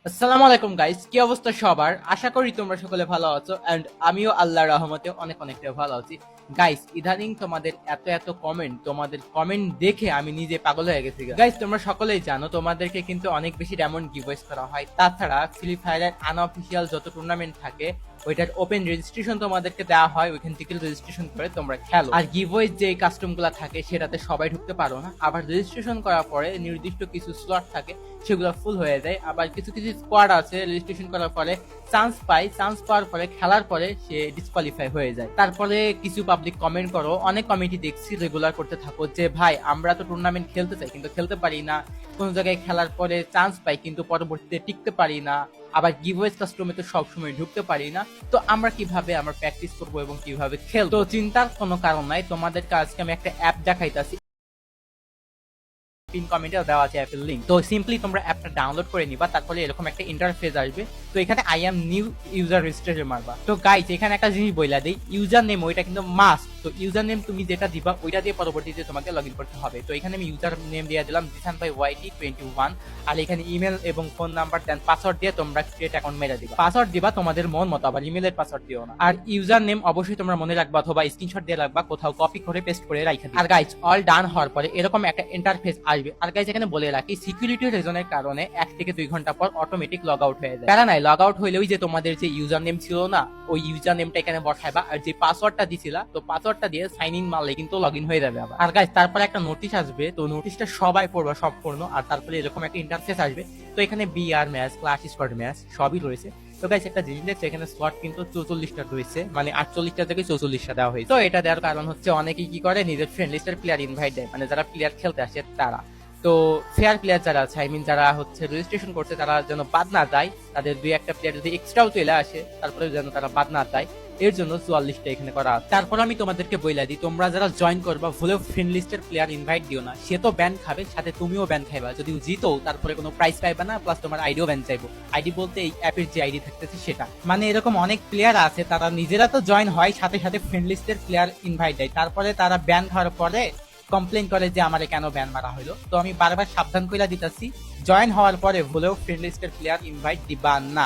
আসসালামু আলাইকুম গাইস, কি অবস্থা সবার? আশা করি তোমরা সকলে ভালো আছো এন্ড আমিও আল্লাহর রহমতে অনেকটা ভালো আছি। গাইস, ইদানিং তোমাদের এত তোমাদের কমেন্ট দেখে আমি নিজে পাগল হয়ে গেছি। গাইস, তোমরা সকলেই জানো তোমাদেরকে কিন্তু অনেক বেশি ডায়মন্ড গিভওয়েস করা হয়। তাছাড়া ফ্রি ফায়ারের আনঅফিসিয়াল যত টুর্নামেন্ট থাকে ওইটার ওপেন রেজিস্ট্রেশন তোমাদেরকে দেওয়া হয়, ওইখান থেকে রেজিস্ট্রেশন করে তোমরা খেলো। আর গিভওয়েজ যে কাস্টম গুলা থাকে সেটাতে সবাই ঢুকতে পারো না। আবার রেজিস্ট্রেশন করার পরে নির্দিষ্ট কিছু স্লট থাকে, সেগুলো ফুল হয়ে যায়। আবার কিছু স্কোয়াড আছে রেজিস্ট্রেশন করার পরে চান্স পায়, চান্স পাওয়ার পরে খেলার পরে সে ডিসকোয়ালিফাই হয়ে যায়। তারপরে কিছু পাবলিক কমেন্ট করো, অনেক কমিটি দেখছি রেগুলার করতে থাকো যে ভাই আমরা তো টুর্নামেন্ট খেলতে চাই কিন্তু খেলতে পারি না, কোন জায়গায় খেলার পরে চান্স পাই কিন্তু পরবর্তীতে টিকতে পারি না, আবার গিভওয়েজ কাস্টমে তো সবসময় ঢুকতে পারি না, তো আমরা কিভাবে আমরা প্র্যাকটিস করবো এবং কিভাবে খেলবো? তো চিন্তার কোনো কারণ নাই, তোমাদেরকে আজকে আমি একটা অ্যাপ দেখাইতাছি। পিন কমেন্টে দেওয়া আছে অ্যাপের লিংক। তো সিম্পলি তোমরা অ্যাপটা ডাউনলোড করে নিবা, তারপরে এরকম একটা ইন্টারফেস আসবে। তো এখানে I am new user registration মারবা। তো গাইস, এখানে একটা জিনিস বইলা দেই, ইউজার নেম ওইটা কিন্তু মাস্ট। তো ইউজার নেম তুমি যেটা দিবা ওইটা দিয়ে পরবর্তীতে তোমাকে লগ ইন করতে হবে। তো এখানে আমি ইউজার নেম দিয়ে দিলাম জিসান ভাই ওয়াইটি 21। আর এখানে ইমেল এবং ফোন নাম্বার দেন পাসওয়ার্ড দিয়ে তোমরা ক্রিয়েট অ্যাকাউন্ট মেরে দিবা। পাসওয়ার্ড দিবা তোমাদের মন মতো, আবার ইমেলের পাসওয়ার্ড দিও না। আর ইউজার নেম অবশ্যই তোমরা মনে রাখবা অথবা স্ক্রিনশট দিয়ে রাখবা, কোথাও কপি করে পেস্ট করে রাখা দিবা। আর গাইস, অল ডান হওয়ার পরে এরকম একটা ইন্টারফেস আসবে। আর গাইস, এখানে বলে রাখি সিকিউরিটি রিজনের কারণে 1 থেকে 2 ঘন্টা পর অটোমেটিক লগ আউট হয়ে যায়। প্যারা নাই, লগ আউট হইলে ওই যে তোমাদের যে ইউজার নেম ছিল না, ওই ইউজার নেমটা এখানে বসাইবা। আর যে পাসওয়ার্ডটা দিছিলা, তো পাসওয়ার্ডটা দিয়ে সাইন ইন মারলে কিন্তু লগ ইন হয়ে যাবে আবার। আর গাইস, তারপরে একটা নোটিশ আসবে, তো নোটিশটা সবাই পড়বা সম্পূর্ণ। আর তারপরে এরকম একটা ইন্টারফেস আসবে। তো এখানে BR match, clash squad match সবই রয়েছে। তো গাইস, একটা জিনিস দেখছে এখানে স্লট কিন্তু 44টা রয়েছে, মানে 48টা থেকে 44টা দেওয়া হয়েছে। তো এটা দেওয়ার কারণ হচ্ছে অনেকেই কি করে নিজের ফ্রেন্ড লিস্টের প্লেয়ার ইনভাইট দেয়, মানে যারা প্লেয়ার খেলতে আসে তারা। তো ফেয়ার প্লেয়ার যারা আছে, আই মিন যারা হচ্ছে রেজিস্ট্রেশন করছে, তারা যেন বাদ না যায়। তাদের 2-1টা প্লেয়ার যদি এক্সট্রাও চলে আসে তারপরে যেন তারা বাদ না যায়, এর জন্য 44টা এখানে করা আছে। তারপর আমি তোমাদেরকে বইলা দিই, তোমরা যারা জয়েন করবা ভুলেও ফ্রেন্ড লিস্টের প্লেয়ার ইনভাইট দিও না। সে তো ব্যান খাবে, সাথে তুমিও ব্যান খাইবা। যদি জিতো তারপরে কোনো প্রাইজ পাইবা না, প্লাস তোমার আইডিও ব্যান চাইবো। আইডি বলতে এই অ্যাপের যে আইডি থাকতেছে সেটা। মানে এরকম অনেক প্লেয়ার আছে, তারা নিজেরা তো জয়েন হয়, সাথে সাথে ফ্রেন্ড লিস্টের প্লেয়ার ইনভাইট দেয়। তারপরে তারা ব্যান খাওয়ার পরে কমপ্লেন করে যে আমারে কেন ব্যান মারা হলো। তো আমি বারবার সাবধান কইরা দিতেছি, জয়েন হওয়ার পরে ভুলেও ফ্রেন্ড লিস্টের প্লেয়ার ইনভাইট দিবা না।